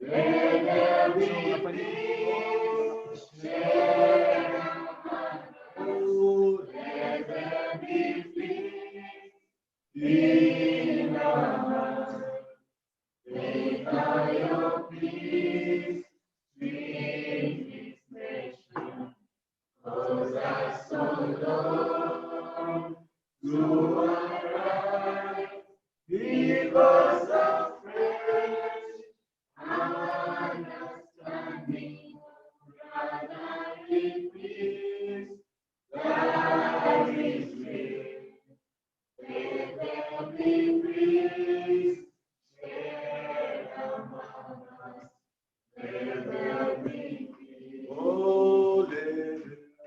Let there be peace. Oh, let there be peace in our hearts. May your peace fill this nation. Cosa so long to arrive. Give us a fresh understanding, brotherly peace that is real. Let there be peace shared among us. Let there be peace. Oh, let there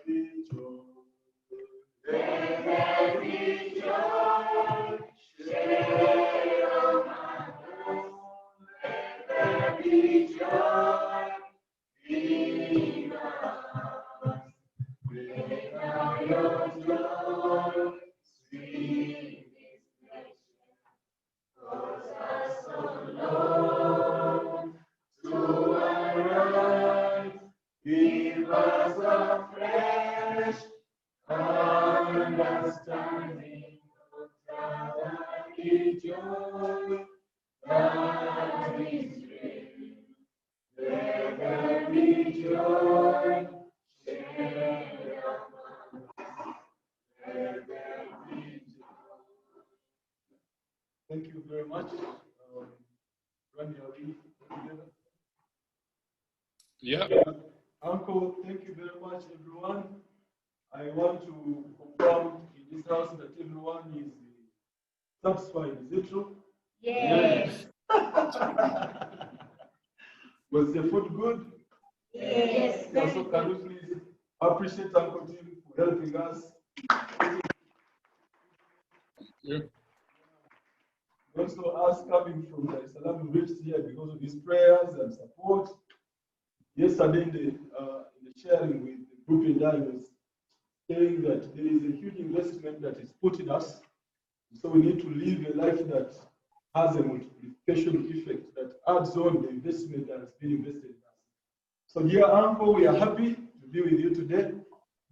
be joy. Let there be joy shared among us. Let there be joy in our hearts. May your joy sweet this nation. Cosa so long to arrive. Give us a fresh understanding of brotherly joy that is real. Let there be joy shared among us. Let there be joy. Thank you very much. Randy, are we together? Yeah. Uncle, thank you very much, everyone. I want to confirm in this house that everyone is satisfied. Is it true? Yes. Was the food good? Yes. Yeah, so can you please appreciate Uncle Tim for helping us? Yeah. Also, us coming from Dar es Salaam reached here because of his prayers and support. Yesterday, in the sharing with the group and I was saying that there is a huge investment that is put in us. So we need to live a life that has a multiplication effect that adds on the investment that has been invested in us. So, dear Uncle, we are happy to be with you today.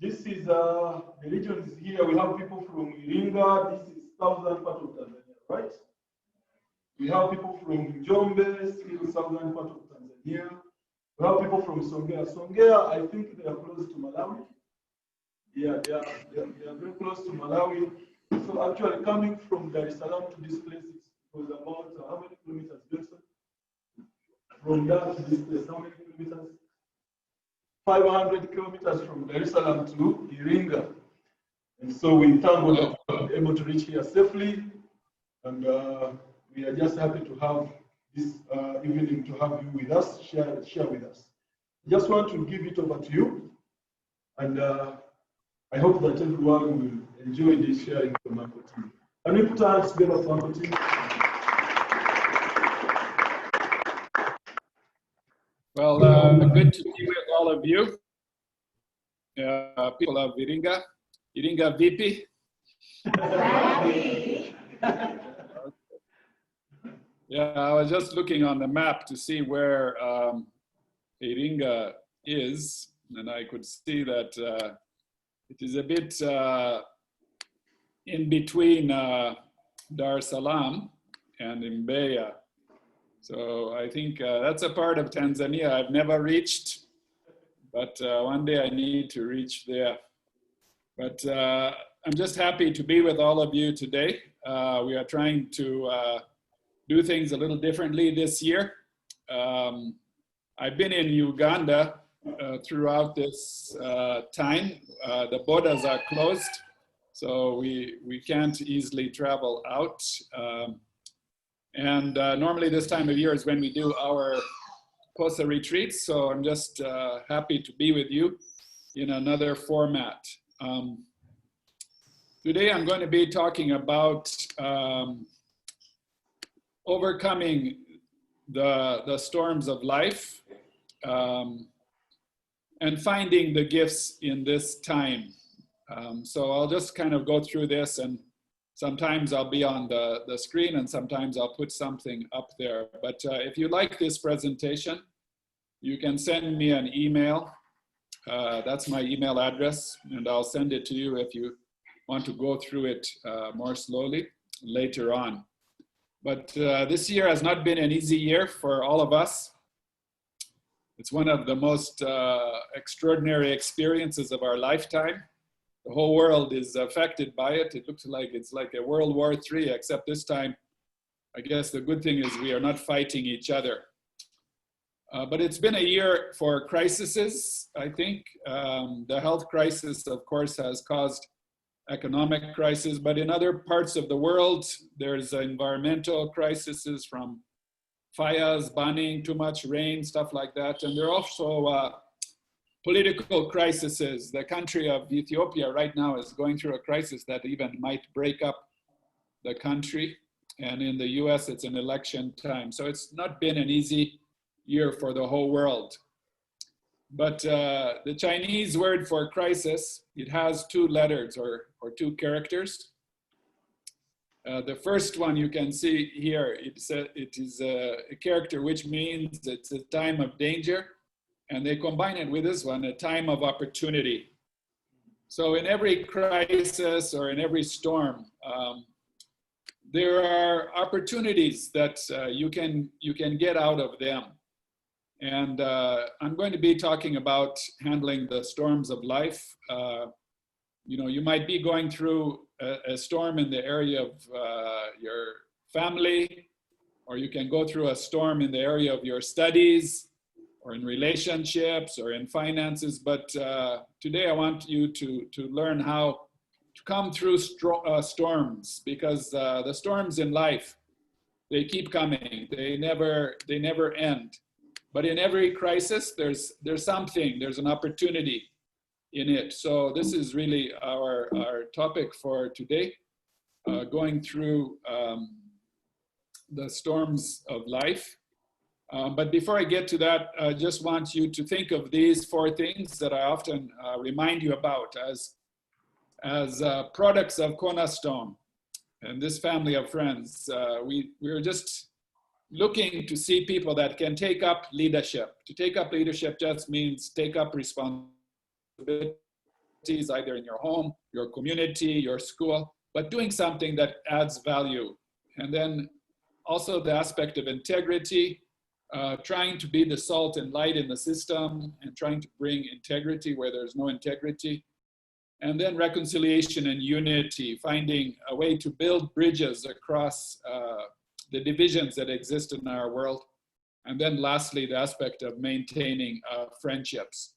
This is the region is here. We have people from Iringa. This is southern part of Tanzania, right? We have people from Njombe, still southern part of Tanzania. We have people from Songea. Songea, I think they are close to Malawi. Yeah, they are very close to Malawi. So actually coming from Dar es Salaam to this place, it was about how many kilometers, Benson? From there to this place, how many kilometers? 500 kilometers from Dar es Salaam to Iringa. And so we thank God that we were able to reach here safely. And we are just happy to have this evening to have you with us, share with us. Just want to give it over to you. And I hope that everyone will enjoy this sharing from Uncle Tim. Can we put our hands together for Uncle Tim? Well, good to be with all of you. People of Iringa. Iringa VP. Yeah, I was just looking on the map to see where Iringa is, and I could see that it is a bit in between Dar es Salaam and Mbeya. So I think that's a part of Tanzania I've never reached, but one day I need to reach there. But I'm just happy to be with all of you today. We are trying to do things a little differently this year. I've been in Uganda throughout this time. The borders are closed, so we can't easily travel out. And normally this time of year is when we do our Cosa retreats, so I'm just happy to be with you in another format. Today I'm going to be talking about overcoming the storms of life and finding the gifts in this time. So I'll just kind of go through this and sometimes I'll be on the screen and sometimes I'll put something up there. But if you like this presentation, you can send me an email. That's my email address, and I'll send it to you if you want to go through it more slowly later on. But this year has not been an easy year for all of us. It's one of the most extraordinary experiences of our lifetime. The whole world is affected by it. It looks like it's like a World War III, except this time, I guess the good thing is we are not fighting each other. But it's been a year for crises, I think. The health crisis, of course, has caused economic crisis, but in other parts of the world, there's environmental crises from fires, burning, too much rain, stuff like that. And there are also political crises. The country of Ethiopia right now is going through a crisis that even might break up the country. And in the US, it's an election time. So it's not been an easy year for the whole world. But the Chinese word for crisis, it has two letters or two characters. The first one you can see here, it is a character which means it's a time of danger. And they combine it with this one, a time of opportunity. So in every crisis or in every storm, there are opportunities that you can get out of them. And I'm going to be talking about handling the storms of life. You know, you might be going through a storm in the area of your family, or you can go through a storm in the area of your studies, or in relationships, or in finances. But today I want you to learn how to come through storms, because the storms in life, they keep coming. They never end. But in every crisis, there's something, there's an opportunity in it. So this is really our topic for today, going through the storms of life. But before I get to that, I just want you to think of these four things that I often remind you about as products of Cornerstone and this family of friends. We're just looking to see people that can take up leadership. To take up leadership just means take up responsibilities either in your home, your community, your school, but doing something that adds value. And then also the aspect of integrity, trying to be the salt and light in the system and trying to bring integrity where there's no integrity. And then reconciliation and unity, finding a way to build bridges across the divisions that exist in our world. And then lastly, the aspect of maintaining friendships.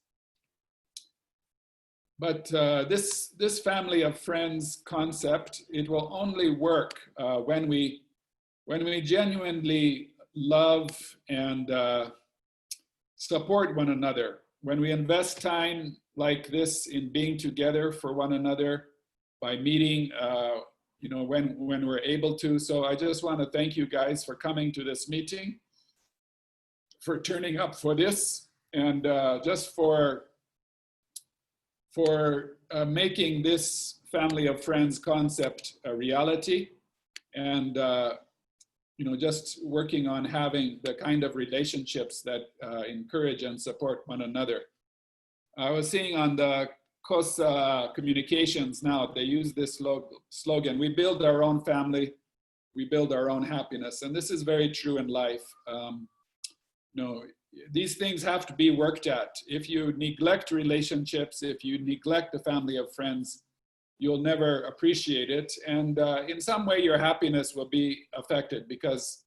But this family of friends concept, it will only work when we genuinely love and support one another. When we invest time like this in being together for one another by meeting, you know, when we're able to. So I just want to thank you guys for coming to this meeting, for turning up for this, and just for making this family of friends concept a reality, and you know, just working on having the kind of relationships that encourage and support one another. I was seeing on the Cosa communications now, they use this slogan, we build our own family, we build our own happiness. And this is very true in life. You know, these things have to be worked at. If you neglect relationships, if you neglect the family of friends, you'll never appreciate it. And in some way, your happiness will be affected, because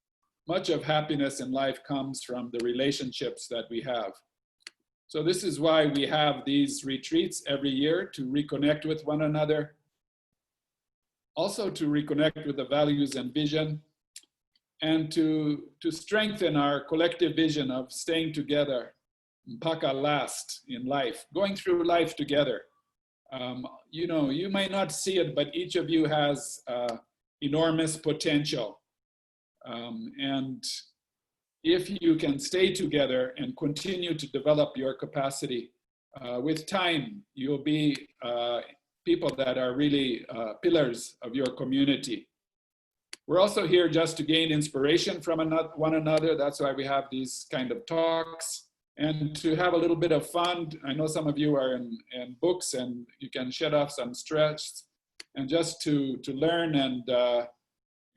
much of happiness in life comes from the relationships that we have. So this is why we have these retreats every year, to reconnect with one another. Also to reconnect with the values and vision, and to strengthen our collective vision of staying together, mpaka last in life, going through life together. You know, you may not see it, but each of you has enormous potential. And if you can stay together and continue to develop your capacity, with time, you'll be people that are really pillars of your community. We're also here just to gain inspiration from one another. That's why we have these kind of talks, and to have a little bit of fun. I know some of you are in books and you can shed off some stress, and just to learn and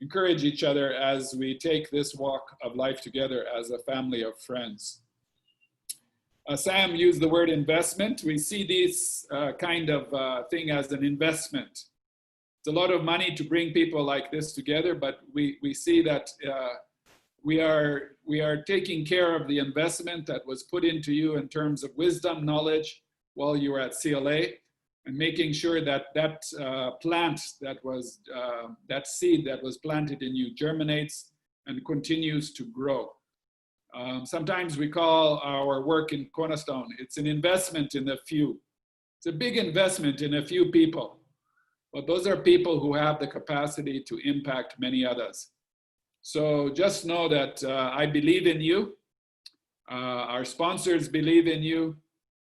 encourage each other as we take this walk of life together as a family of friends. Sam used the word investment. We see this kind of thing as an investment. It's a lot of money to bring people like this together, but we see that we are taking care of the investment that was put into you in terms of wisdom, knowledge while you were at CLA, and making sure that that plant that was, that seed that was planted in you germinates and continues to grow. Sometimes we call our work in Cornerstone, it's an investment in a few. It's a big investment in a few people, but those are people who have the capacity to impact many others. So just know that I believe in you, our sponsors believe in you,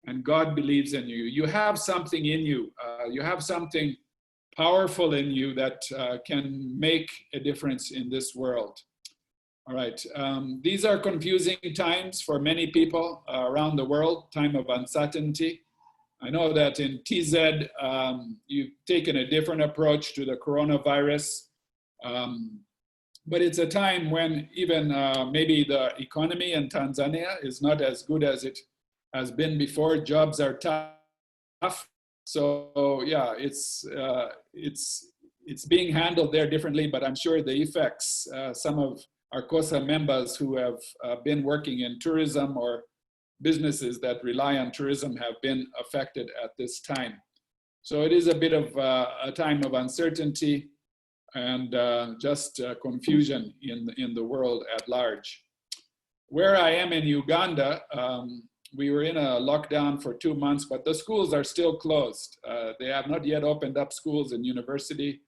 and God believes in you. You have something in you. You have something powerful in you that can make a difference in this world. All right, these are confusing times for many people around the world, time of uncertainty. I know that in TZ, you've taken a different approach to the coronavirus, but it's a time when even maybe the economy in Tanzania is not as good as it has been before. Jobs are tough. So yeah, it's being handled there differently, but I'm sure the effects, some of our Cosa members who have been working in tourism or businesses that rely on tourism have been affected at this time. So it is a bit of a time of uncertainty and just confusion in the world at large. Where I am in Uganda, we were in a lockdown for 2 months, but the schools are still closed. They have not yet opened up schools and university.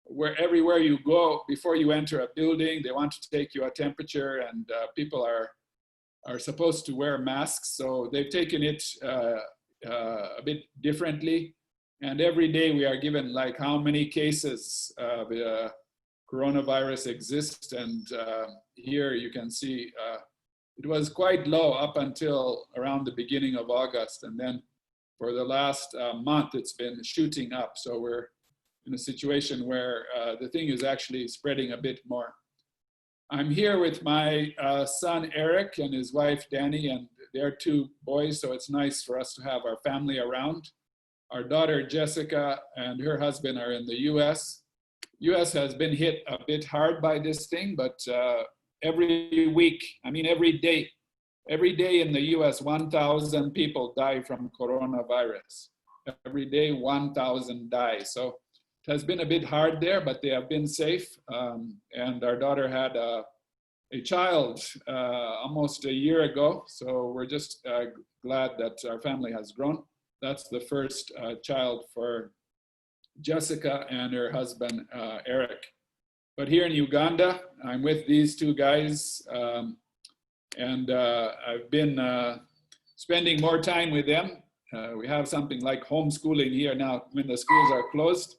Where everywhere you go, before you enter a building, they want to take your temperature, and people are supposed to wear masks. So they've taken it a bit differently. And every day we are given like how many cases of coronavirus exist. And here you can see it was quite low up until around the beginning of August. And then for the last month, it's been shooting up. So we're in a situation where the thing is actually spreading a bit more. I'm here with my son, Eric, and his wife, Danny, and they're 2 boys, so it's nice for us to have our family around. Our daughter, Jessica, and her husband are in the US. US has been hit a bit hard by this thing, but every week, I mean, every day in the US, 1,000 people die from coronavirus. Every day, 1,000 die. So it has been a bit hard there, but they have been safe. And our daughter had a child almost a year ago. So we're just glad that our family has grown. That's the first child for Jessica and her husband, Eric. But here in Uganda, I'm with these 2 guys. And I've been spending more time with them. We have something like homeschooling here now. When the schools are closed,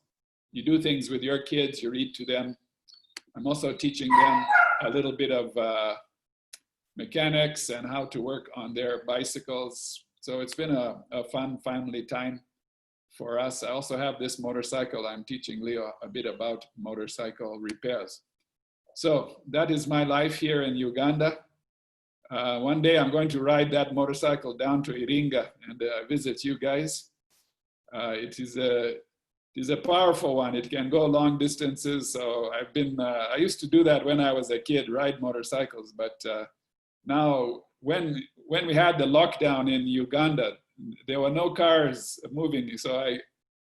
you do things with your kids, you read to them. I'm also teaching them a little bit of mechanics and how to work on their bicycles. So it's been a fun family time for us. I also have this motorcycle. I'm teaching Leo a bit about motorcycle repairs. So that is my life here in Uganda. One day I'm going to ride that motorcycle down to Iringa and visit you guys. It is a powerful one. It can go long distances. So I used to do that when I was a kid, ride motorcycles. But now when we had the lockdown in Uganda, there were no cars moving. So I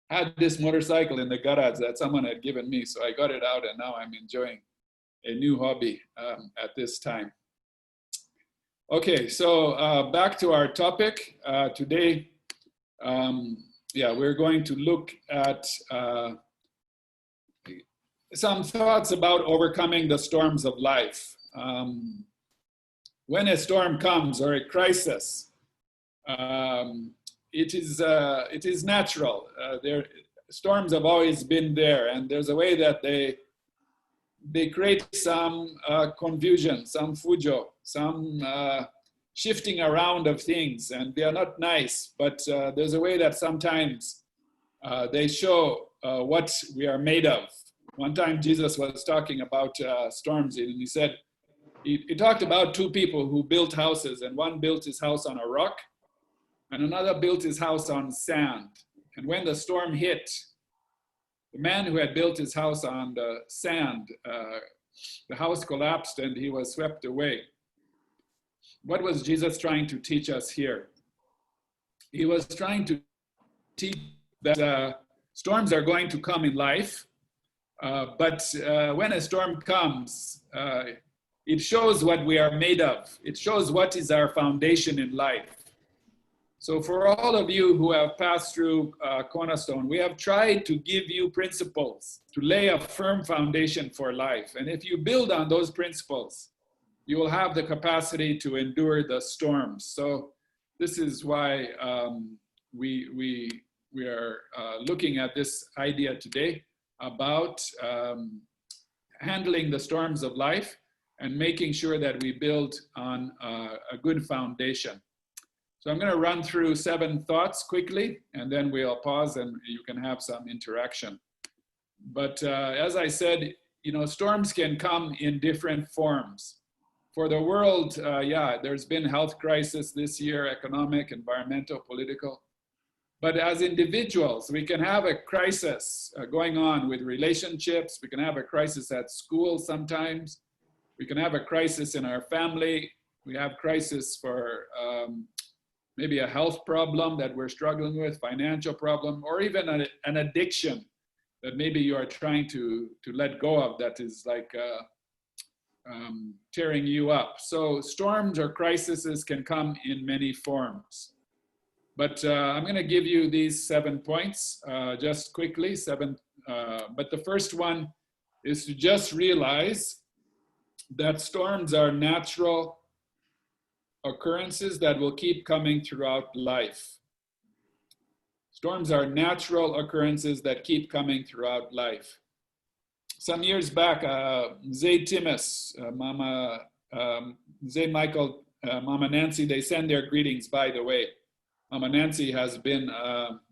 had this motorcycle in the garage that someone had given me. So I got it out and now I'm enjoying a new hobby at this time. Okay, so back to our topic today. We're going to look at some thoughts about overcoming the storms of life. When a storm comes or a crisis, it is natural. storms have always been there, and there's a way that they create some confusion, some fujo, some shifting around of things, and they are not nice, but there's a way that sometimes they show what we are made of. One time Jesus was talking about storms, and he said, he talked about two people who built houses, and one built his house on a rock, and another built his house on sand. And when the storm hit, the man who had built his house on the sand, the house collapsed and he was swept away. What was Jesus trying to teach us here? He was trying to teach that storms are going to come in life, but when a storm comes, it shows what we are made of. It shows what is our foundation in life. So for all of you who have passed through Cornerstone, we have tried to give you principles to lay a firm foundation for life. And if you build on those principles, you will have the capacity to endure the storms. So this is why we are looking at this idea today about handling the storms of life and making sure that we build on a good foundation. So I'm going to run through 7 thoughts quickly, and then we'll pause and you can have some interaction. But as I said, storms can come in different forms. For the world, there's been health crisis this year, economic, environmental, political. But as individuals, we can have a crisis going on with relationships. We can have a crisis at school sometimes. We can have a crisis in our family. We have crisis for maybe a health problem that we're struggling with, financial problem, or even an addiction that maybe you are trying to let go of that is like tearing you up. So storms or crises can come in many forms. But I'm going to give you these 7 points just quickly, 7. But the first one is to just realize that storms are natural occurrences that will keep coming throughout life. Storms are natural occurrences that keep coming throughout life. Some years back, Zay Timus, Zay Michael, Mama Nancy, they send their greetings, by the way. Mama Nancy has been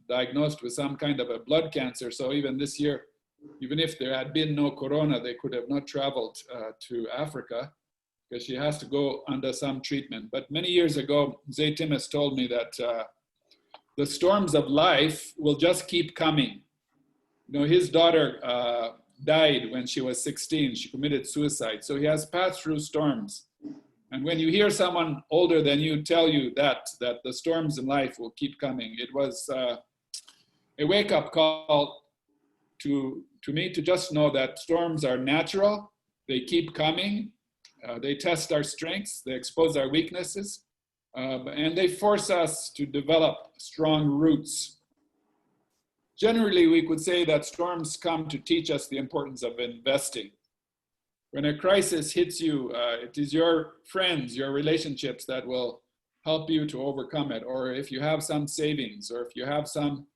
diagnosed with some kind of a blood cancer, so even this year, even if there had been no corona, they could have not traveled to Africa, because she has to go under some treatment. But many years ago, Zay Timus told me that the storms of life will just keep coming. His daughter died when she was 16. She committed suicide. So he has passed through storms. And when you hear someone older than you tell you that the storms in life will keep coming, it was a wake-up call to me to just know that storms are natural. They keep coming. They test our strengths, they expose our weaknesses, and they force us to develop strong roots. Generally, we could say that storms come to teach us the importance of investing. When a crisis hits you, it is your friends, your relationships that will help you to overcome it. Or if you have some savings, or if you have some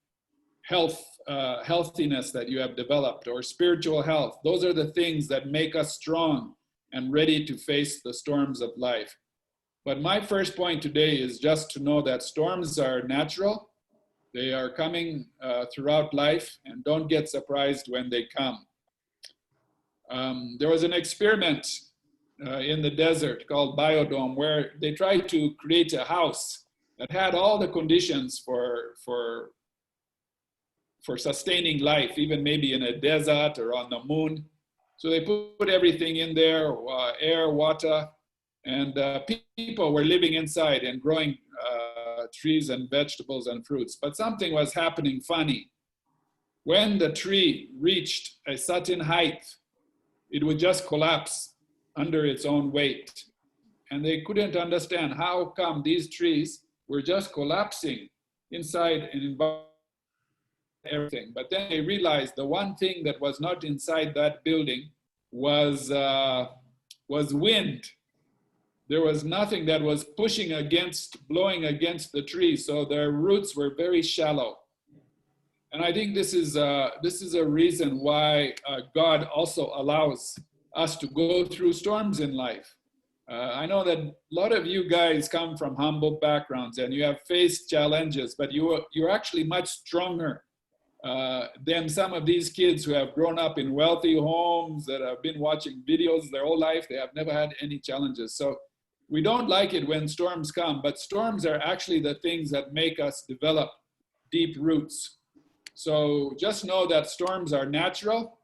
healthiness that you have developed, or spiritual health, those are the things that make us strong and ready to face the storms of life. But my first point today is just to know that storms are natural. They are coming throughout life, and don't get surprised when they come. There was an experiment in the desert called Biodome where they tried to create a house that had all the conditions for sustaining life, even maybe in a desert or on the moon. So they put everything in there, air, water, and people were living inside and growing trees and vegetables and fruits. But something was happening funny. When the tree reached a certain height, it would just collapse under its own weight. And they couldn't understand how come these trees were just collapsing inside an environment. Everything. But then they realized the one thing that was not inside that building was wind. There was nothing that was blowing against the tree, so their roots were very shallow. And I think this is a reason why God also allows us to go through storms in life. I know that a lot of you guys come from humble backgrounds and you have faced challenges, but you're actually much stronger than some of these kids who have grown up in wealthy homes that have been watching videos their whole life. They have never had any challenges. So we don't like it when storms come, but storms are actually the things that make us develop deep roots. So just know that storms are natural.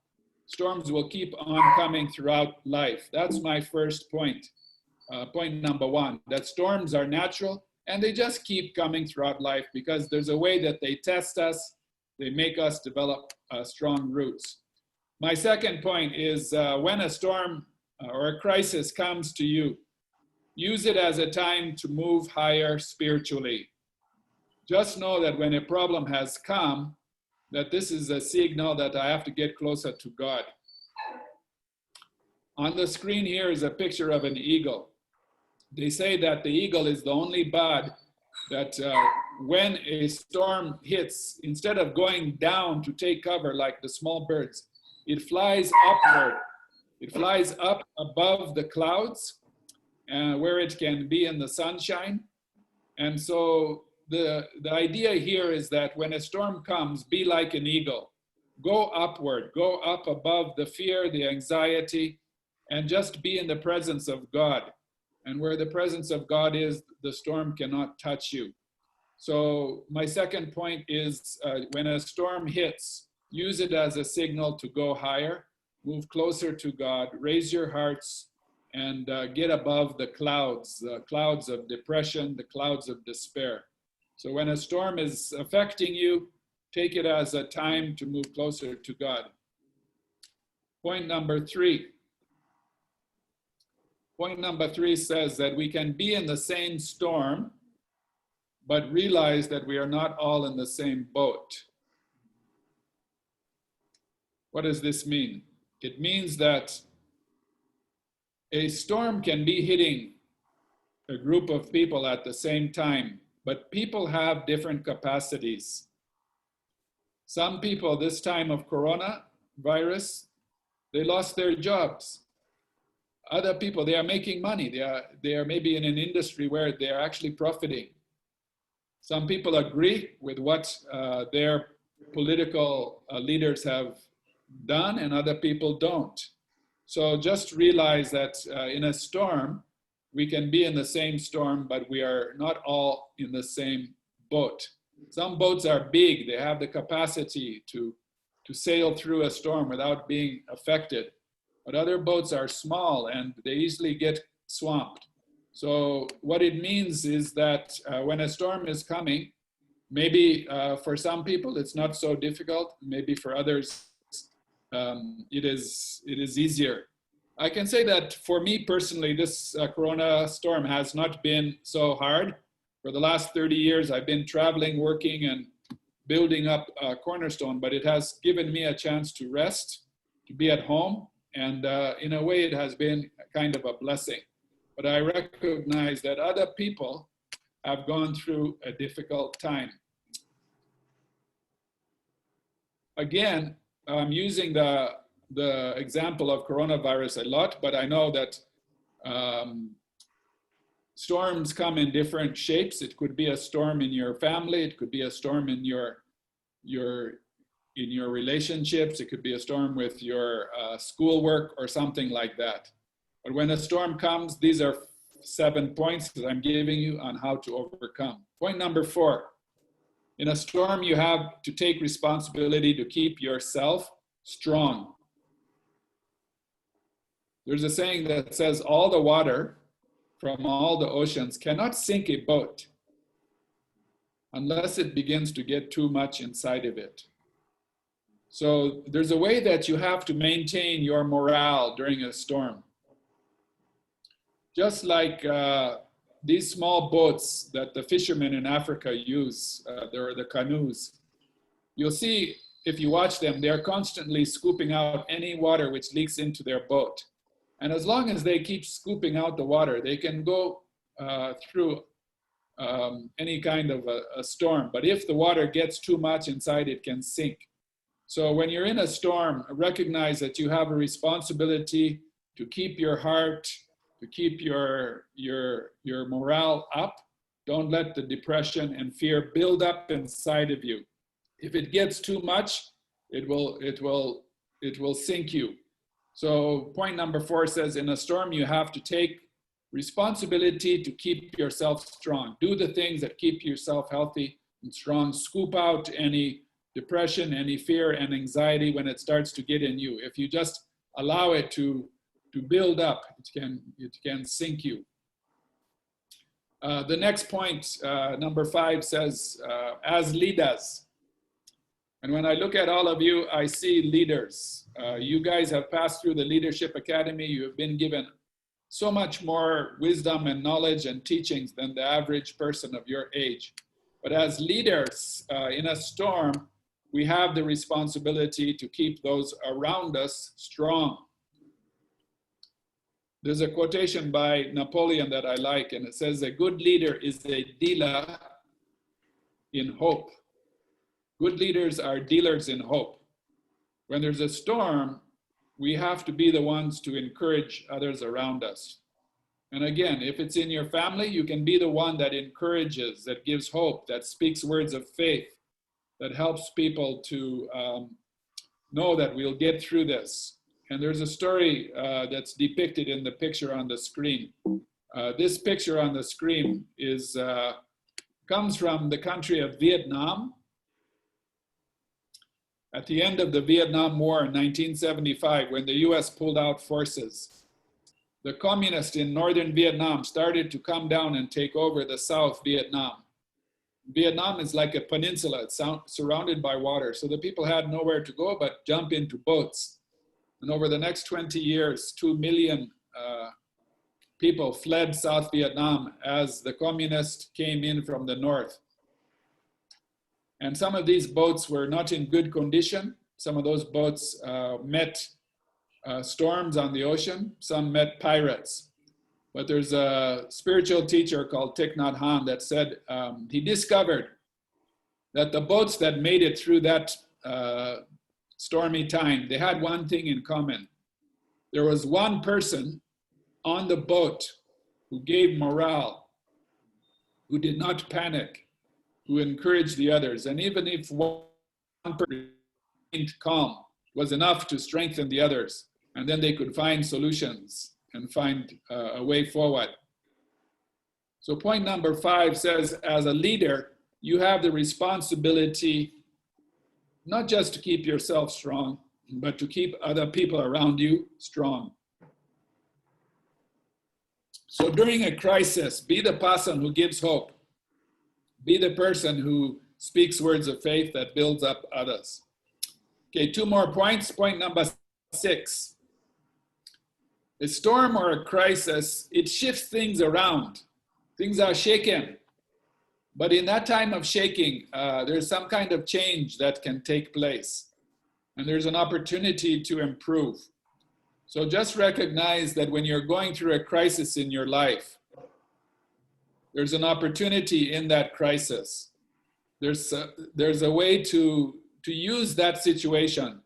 Storms will keep on coming throughout life. That's my first point. Point number one, that storms are natural and they just keep coming throughout life because there's a way that they test us. They make us develop strong roots. My second point is when a storm or a crisis comes to you, use it as a time to move higher spiritually. Just know that when a problem has come, that this is a signal that I have to get closer to God. On the screen here is a picture of an eagle. They say that the eagle is the only bird that when a storm hits, instead of going down to take cover like the small birds, it flies upward. It flies up above the clouds where it can be in the sunshine. And so the idea here is that when a storm comes, be like an eagle. Go upward, go up above the fear, the anxiety, and just be in the presence of God. And where the presence of God is, the storm cannot touch you. So my second point is when a storm hits, use it as a signal to go higher, move closer to God, raise your hearts, and get above the clouds of depression, the clouds of despair. So when a storm is affecting you, take it as a time to move closer to God. Point number three. Point number three says that we can be in the same storm, but realize that we are not all in the same boat. What does this mean? It means that a storm can be hitting a group of people at the same time, but people have different capacities. Some people this time of coronavirus, they lost their jobs. Other people, they are making money. They are maybe in an industry where they are actually profiting. Some people agree with what their political leaders have done, and other people don't. So just realize that in a storm, we can be in the same storm, but we are not all in the same boat. Some boats are big. They have the capacity to sail through a storm without being affected. But other boats are small and they easily get swamped. So what it means is that when a storm is coming, maybe for some people it's not so difficult. Maybe for others it is easier. I can say that for me personally, this corona storm has not been so hard. For the last 30 years, I've been traveling, working, and building up Cornerstone, but it has given me a chance to rest, to be at home, and in a way it has been kind of a blessing. But I recognize that other people have gone through a difficult time. Again, I'm using the example of coronavirus a lot, but I know that storms come in different shapes. It could be a storm in your family. It could be a storm in your relationships. It could be a storm with your schoolwork or something like that. But when a storm comes, these are 7 points that I'm giving you on how to overcome. Point number 4. In a storm, you have to take responsibility to keep yourself strong. There's a saying that says all the water from all the oceans cannot sink a boat unless it begins to get too much inside of it. So there's a way that you have to maintain your morale during a storm. Just like these small boats that the fishermen in Africa use, they're the canoes. You'll see if you watch them, they're constantly scooping out any water which leaks into their boat. And as long as they keep scooping out the water, they can go through any kind of a storm. But if the water gets too much inside, it can sink. So when you're in a storm, recognize that you have a responsibility to keep your heart, to keep your morale up. Don't let the depression and fear build up inside of you. If it gets too much, it will sink you. So point number 4 says, in a storm, you have to take responsibility to keep yourself strong. Do the things that keep yourself healthy and strong. Scoop out any depression, any fear and anxiety when it starts to get in you. If you just allow it to build up, it can sink you. The next point, number 5, says, as leaders. And when I look at all of you, I see leaders. You guys have passed through the Leadership Academy. You have been given so much more wisdom and knowledge and teachings than the average person of your age. But as leaders in a storm, we have the responsibility to keep those around us strong. There's a quotation by Napoleon that I like, and it says, a good leader is a dealer in hope. Good leaders are dealers in hope. When there's a storm, we have to be the ones to encourage others around us. And again, if it's in your family, you can be the one that encourages, that gives hope, that speaks words of faith, that helps people to know that we'll get through this. And there's a story that's depicted in the picture on the screen. This picture on the screen comes from the country of Vietnam. At the end of the Vietnam War in 1975, when the US pulled out forces, the communists in northern Vietnam started to come down and take over the South Vietnam. Vietnam is like a peninsula. It's surrounded by water. So the people had nowhere to go but jump into boats. And over the next 20 years, 2 million people fled South Vietnam as the communists came in from the north. And some of these boats were not in good condition. Some of those boats met storms on the ocean. Some met pirates. But there's a spiritual teacher called Thich Nhat Hanh that said he discovered that the boats that made it through that stormy time, they had one thing in common. There was one person on the boat who gave morale, who did not panic, who encouraged the others. And even if one person remained calm, was enough to strengthen the others. And then they could find solutions and find a way forward. So point number 5 says, as a leader, you have the responsibility not just to keep yourself strong, but to keep other people around you strong. So during a crisis, be the person who gives hope. Be the person who speaks words of faith that builds up others. Okay, 2 more points. Point number 6. A storm or a crisis, it shifts things around. Things are shaken. But in that time of shaking, there's some kind of change that can take place. And there's an opportunity to improve. So just recognize that when you're going through a crisis in your life, there's an opportunity in that crisis. There's a way to use that situation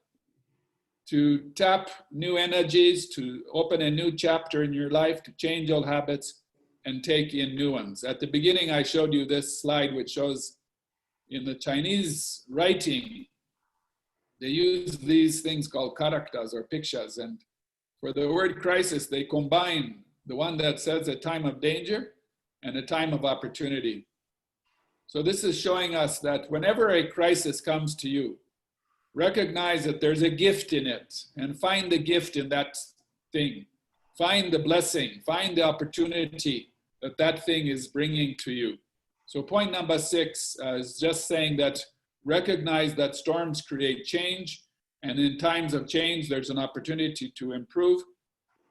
to tap new energies, to open a new chapter in your life, to change old habits and take in new ones. At the beginning, I showed you this slide which shows in the Chinese writing, they use these things called characters or pictures. And for the word crisis, they combine the one that says a time of danger and a time of opportunity. So this is showing us that whenever a crisis comes to you, recognize that there's a gift in it and find the gift in that thing. Find the blessing, find the opportunity that that thing is bringing to you. So point number 6 is just saying that recognize that storms create change, and in times of change, there's an opportunity to improve,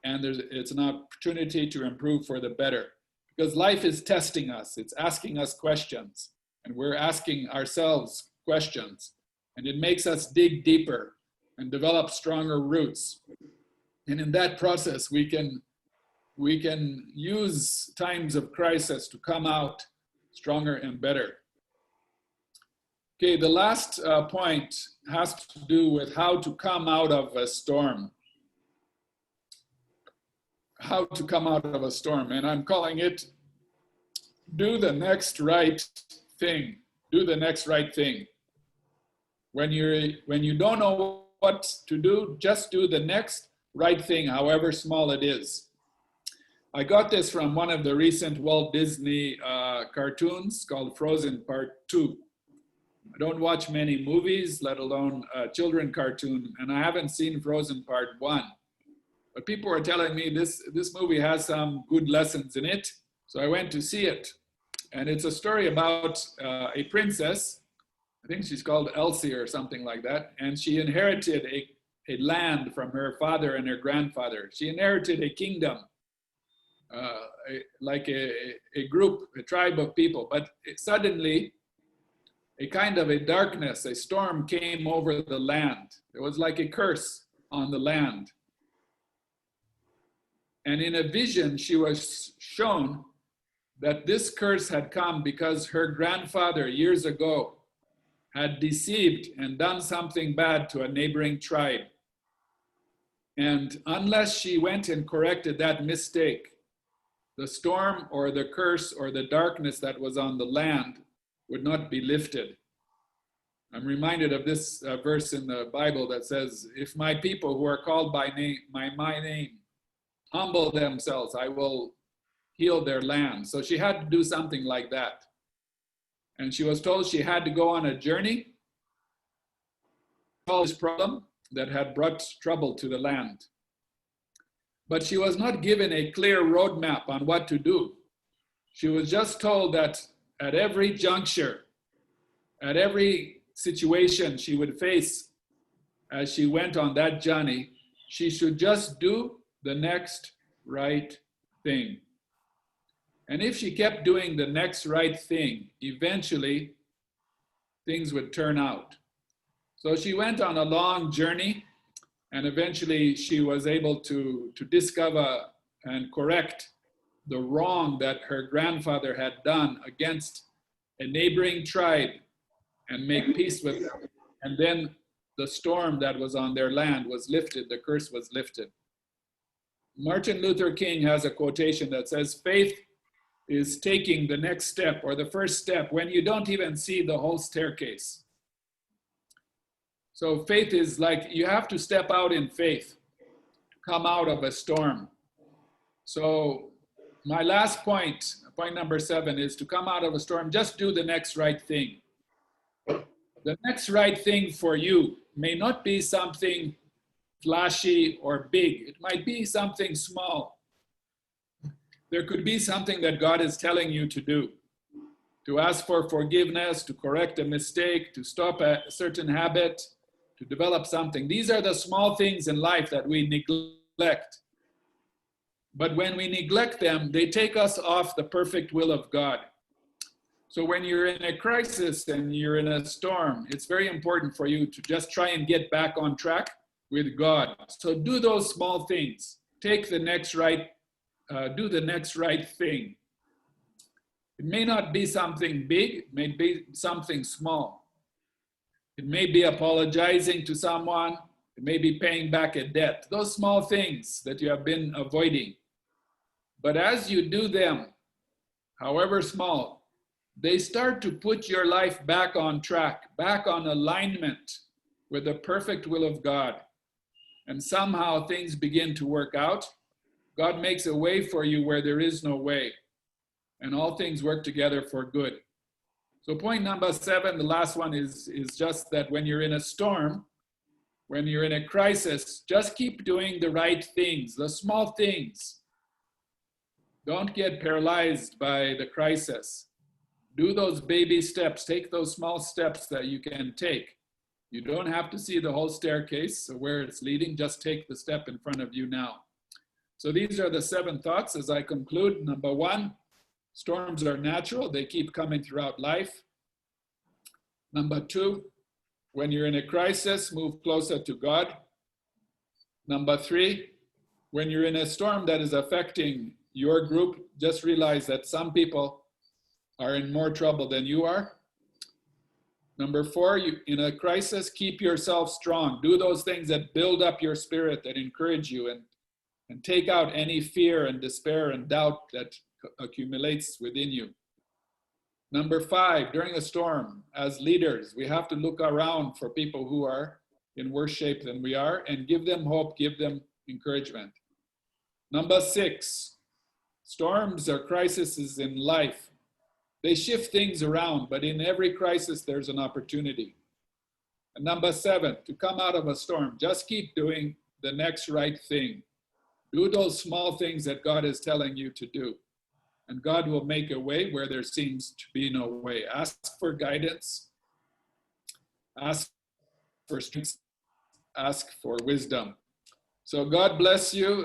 and it's an opportunity to improve for the better. Because life is testing us, it's asking us questions, and we're asking ourselves questions. And it makes us dig deeper and develop stronger roots. And in that process, we can use times of crisis to come out stronger and better. Okay, the last point has to do with how to come out of a storm. How to come out of a storm, and I'm calling it do the next right thing. Do the next right thing. When you don't know what to do, just do the next right thing, however small it is. I got this from one of the recent Walt Disney cartoons called Frozen Part 2. I don't watch many movies, let alone a children cartoon, and I haven't seen Frozen Part 1. But people were telling me this movie has some good lessons in it, so I went to see it. And it's a story about a princess, I think she's called Elsie or something like that, and she inherited a land from her father and her grandfather. She inherited a kingdom, like a group, a tribe of people, but suddenly a kind of a darkness, a storm came over the land. It was like a curse on the land. And in a vision, she was shown that this curse had come because her grandfather years ago had deceived and done something bad to a neighboring tribe. And unless she went and corrected that mistake, the storm or the curse or the darkness that was on the land would not be lifted. I'm reminded of this verse in the Bible that says, if my people who are called by my name humble themselves, I will heal their land. So she had to do something like that. And she was told she had to go on a journey, solve this problem that had brought trouble to the land. But she was not given a clear roadmap on what to do. She was just told that at every juncture, at every situation she would face as she went on that journey, she should just do the next right thing. And if she kept doing the next right thing, eventually things would turn out. So she went on a long journey, and eventually she was able to discover and correct the wrong that her grandfather had done against a neighboring tribe and make peace with them. And then the storm that was on their land was lifted, the curse was lifted. Martin Luther King has a quotation that says, faith is taking the next step or the first step when you don't even see the whole staircase. So faith is like you have to step out in faith to come out of a storm. So my last point, point number 7, is to come out of a storm, just do the next right thing. The next right thing for you may not be something flashy or big. It might be something small. There could be something that God is telling you to do, to ask for forgiveness, to correct a mistake, to stop a certain habit, to develop something. These are the small things in life that we neglect. But when we neglect them, they take us off the perfect will of God. So when you're in a crisis and you're in a storm, it's very important for you to just try and get back on track with God. So do those small things. Take the next right do the next right thing. It may not be something big, it may be something small. It may be apologizing to someone, it may be paying back a debt. Those small things that you have been avoiding. But as you do them, however small, they start to put your life back on track, back on alignment with the perfect will of God. And somehow things begin to work out. God makes a way for you where there is no way, and all things work together for good. So point number 7, the last one, is just that when you're in a storm, when you're in a crisis, just keep doing the right things, the small things. Don't get paralyzed by the crisis. Do those baby steps, take those small steps that you can take. You don't have to see the whole staircase or where it's leading, just take the step in front of you now. So these are the 7 thoughts as I conclude. Number 1, storms are natural. They keep coming throughout life. Number 2, when you're in a crisis, move closer to God. Number 3, when you're in a storm that is affecting your group, just realize that some people are in more trouble than you are. Number 4, in a crisis, keep yourself strong. Do those things that build up your spirit, that encourage you, and take out any fear and despair and doubt that accumulates within you. Number 5, during a storm, as leaders, we have to look around for people who are in worse shape than we are and give them hope, give them encouragement. Number 6, storms or crises in life, they shift things around, but in every crisis, there's an opportunity. And number 7, to come out of a storm, just keep doing the next right thing. Do those small things that God is telling you to do. And God will make a way where there seems to be no way. Ask for guidance. Ask for strength. Ask for wisdom. So God bless you.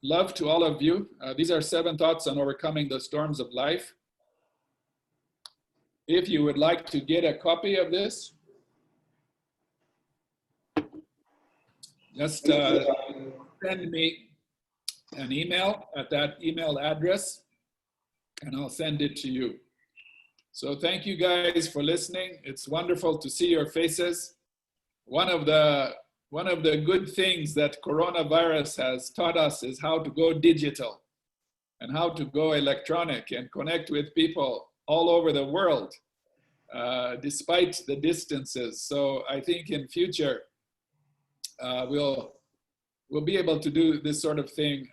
Love to all of you. These are 7 thoughts on overcoming the storms of life. If you would like to get a copy of this, just send me an email at that email address, and I'll send it to you. So thank you guys for listening. It's wonderful to see your faces. One of the good things that coronavirus has taught us is how to go digital and how to go electronic and connect with people all over the world, despite the distances. So I think in future, we'll be able to do this sort of thing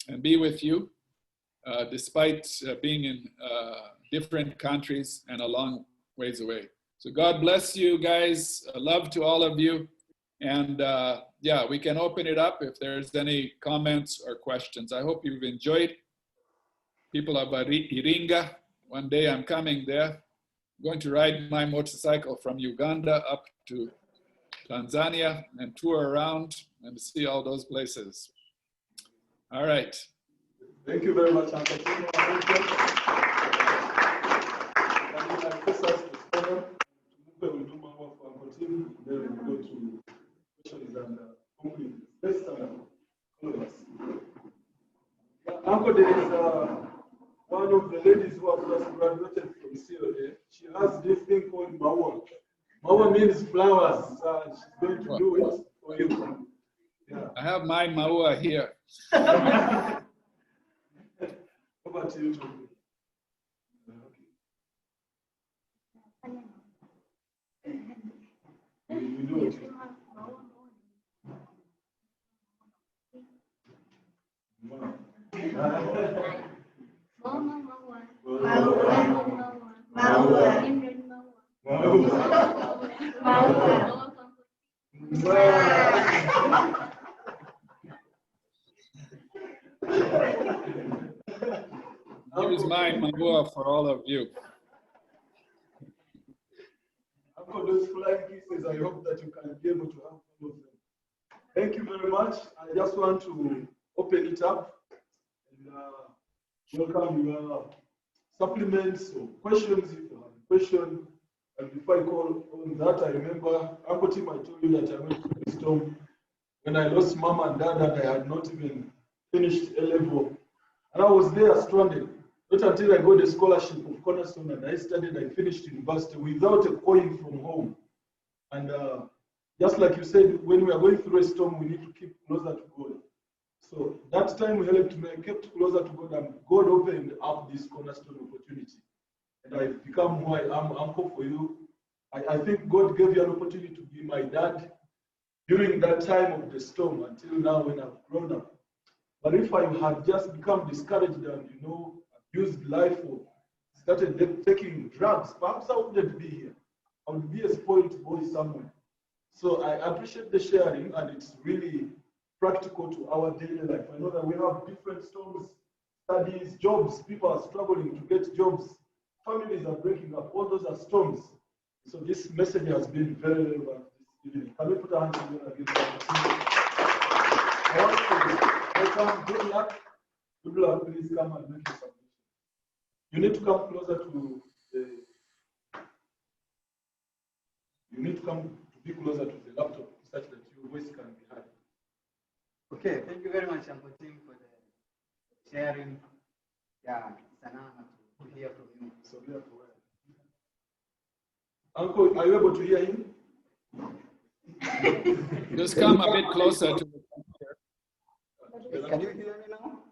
and be with you, despite being in different countries and a long ways away. So God bless you guys. Love to all of you. And yeah, we can open it up if there's any comments or questions. I hope you've enjoyed. People of Iringa, one day I'm coming there. I'm going to ride my motorcycle from Uganda up to Tanzania and tour around and see all those places. All right. Thank you very much, Uncle Tim. We'll do more work for Uncle Tim, then we'll go to questions and conclude. Let's start. All of us. Uncle, there is one of the ladies who has just graduated from COA. She has this thing called Maua. Maua means flowers. She's going to do it for you. Yeah. I have my Maua here. Over to you, Toby. We do it. Here's my Maua for all of you. After those flying kisses, I hope that you can be able to have all of them. Thank you very much. I just want to open it up and welcome your supplements or questions if you have a question. And before I call on that, I remember, Uncle Tim, I told you that I went through the storm when I lost mom and dad and I had not even finished A-level. And I was there stranded. Not until I got the scholarship of Cornerstone and I finished university without a coin from home. And just like you said, when we are going through a storm, we need to keep closer to God. So that time helped me. I kept closer to God and God opened up this Cornerstone opportunity. And I've become who I am. I'm hope for you. I think God gave you an opportunity to be my dad during that time of the storm until now when I've grown up. But if I had just become discouraged and, abused life or started taking drugs, perhaps I wouldn't be here. I would be a spoiled boy somewhere. So I appreciate the sharing, and it's really practical to our daily life. I know that we have different storms, studies, jobs. People are struggling to get jobs. Families are breaking up. All those are storms. So this message has been very relevant this evening. Can we put our hands together again? I want to welcome. Good luck. Good luck. Please come and make your submission. You need to come closer to the. You need to come to be closer to the laptop such that your voice can be heard. Okay, thank you very much, Uncle Tim, for the sharing. Yeah, it's an honor to hear from you. So therefore, Uncle, are you able to hear him? Just come a bit closer to the computer. Can you hear me now?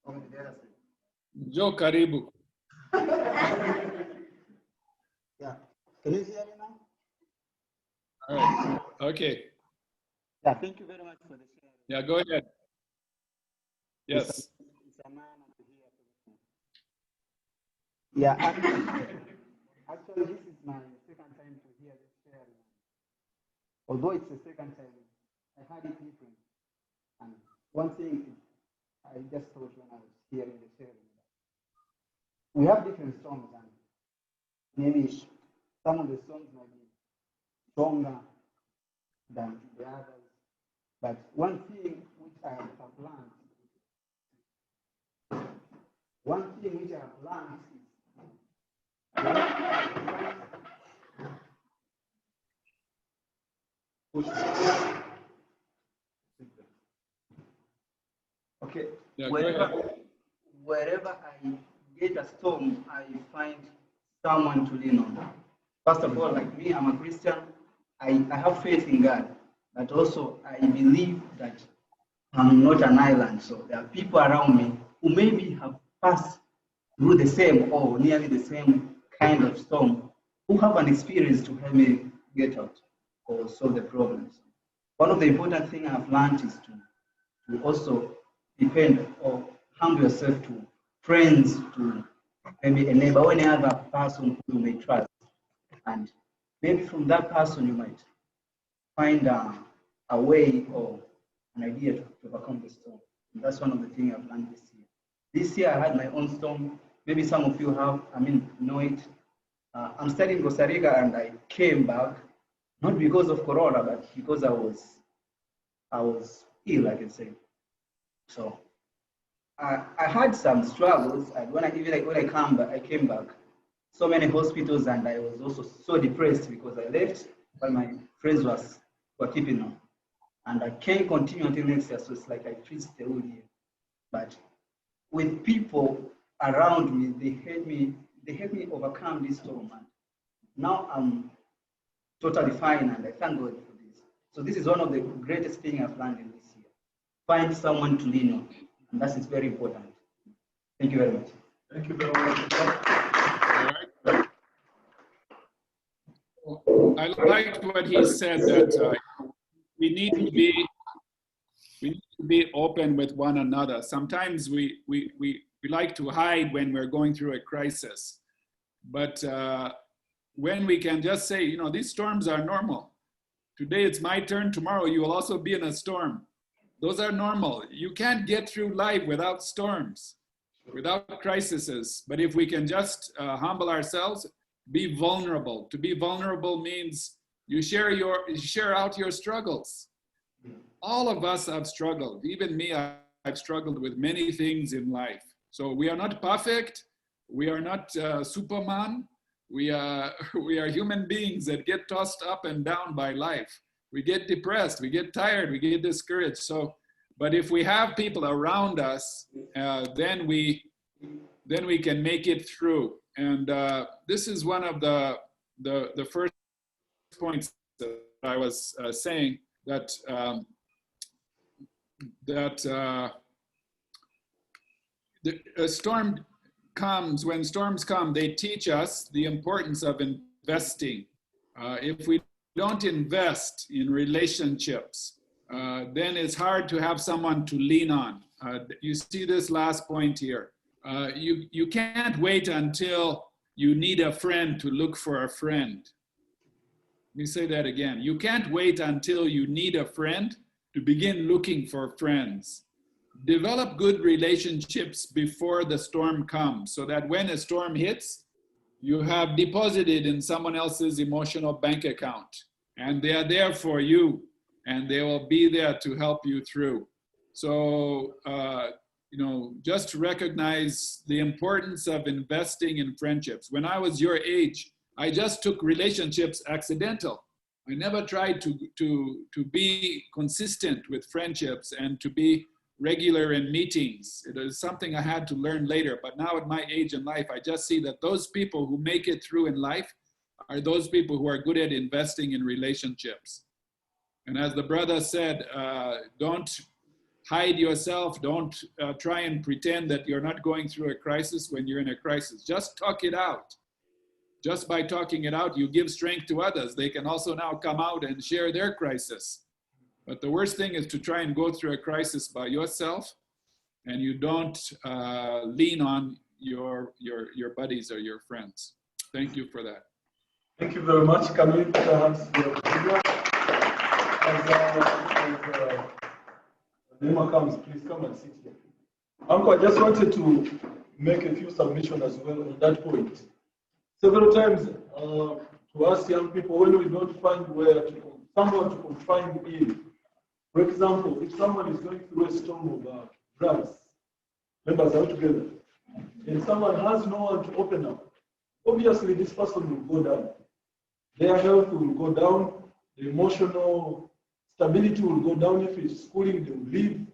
On the other side. Joe Karibu. Yeah. Can you hear me now? All right. Okay. Yeah, thank you very much for the sharing. Yeah, go ahead. Yes. It's an honor to hear from you. Yeah, actually, this is my second time to hear this sharing. Although it's the second time, I heard it different. And one thing I just thought when I was hearing the sharing, we have different songs, and maybe some of the songs might be stronger than the others. But one thing which I have learned, okay, Yeah, go ahead. wherever I get a storm, I find someone to lean on. First of all, like me, I'm a Christian. I have faith in God, but also I believe that I'm not an island. So there are people around me who maybe have passed through the same or nearly the same kind of storm, who have an experience to help me get out or solve the problems. One of the important things I've learned is to also depend or humble yourself to friends, to maybe a neighbor or any other person who you may trust. And maybe from that person you might find a way or an idea to overcome the storm. And that's one of the things I've learned this year. This year I had my own storm. Maybe some of you know it. I'm studying in Costa Rica and I came back, not because of Corona, but because I was ill, I can say. So I had some struggles, and when I came back, so many hospitals, and I was also so depressed because I left while my friends were keeping on, and I can't continue until next year. So it's like I finished the whole year. But with people around me, they helped me overcome this storm. And now I'm totally fine, and I thank God for this. So this is one of the greatest things I've learned in this year. Find someone to lean on, and that is very important. Thank you very much. Thank you very much. I liked what he said, that we need to be open with one another. Sometimes we like to hide when we're going through a crisis, but when we can just say, these storms are normal. Today it's my turn, tomorrow you will also be in a storm. Those are normal. You can't get through life without storms, without crises. But if we can just humble ourselves, be vulnerable. To be vulnerable means you share out your struggles. All of us have struggled. Even me, I've struggled with many things in life. So we are not perfect. We are not Superman. We are human beings that get tossed up and down by life. We get depressed, we get tired, we get discouraged. So, but if we have people around us, then we can make it through. And this is one of the first points that I was saying, that a storm comes. When storms come, they teach us the importance of investing. If we don't invest in relationships, then it's hard to have someone to lean on. You see this last point here. You can't wait until you need a friend to look for a friend. Let me say that again. You can't wait until you need a friend to begin looking for friends. Develop good relationships before the storm comes, so that when a storm hits, you have deposited in someone else's emotional bank account, and they are there for you, and they will be there to help you through. So, just recognize the importance of investing in friendships. When I was your age, I just took relationships accidental. I never tried to be consistent with friendships and to be regular in meetings. It is something I had to learn later, but now at my age in life, I just see that those people who make it through in life are those people who are good at investing in relationships. And as the brother said, don't hide yourself. Don't try and pretend that you're not going through a crisis when you're in a crisis. Just talk it out. Just by talking it out, you give strength to others. They can also now come out and share their crisis. But the worst thing is to try and go through a crisis by yourself, and you don't lean on your buddies or your friends. Thank you for that. Thank you very much. Can we put our hands together? As Nema comes, please come and sit here. Uncle, I just wanted to make a few submissions as well on that point. Several times to us young people, when we don't find someone to confide in. For example, if someone is going through a storm of drugs, members are together, and someone has no one to open up, obviously this person will go down. Their health will go down, the emotional stability will go down. If it's schooling, they will leave.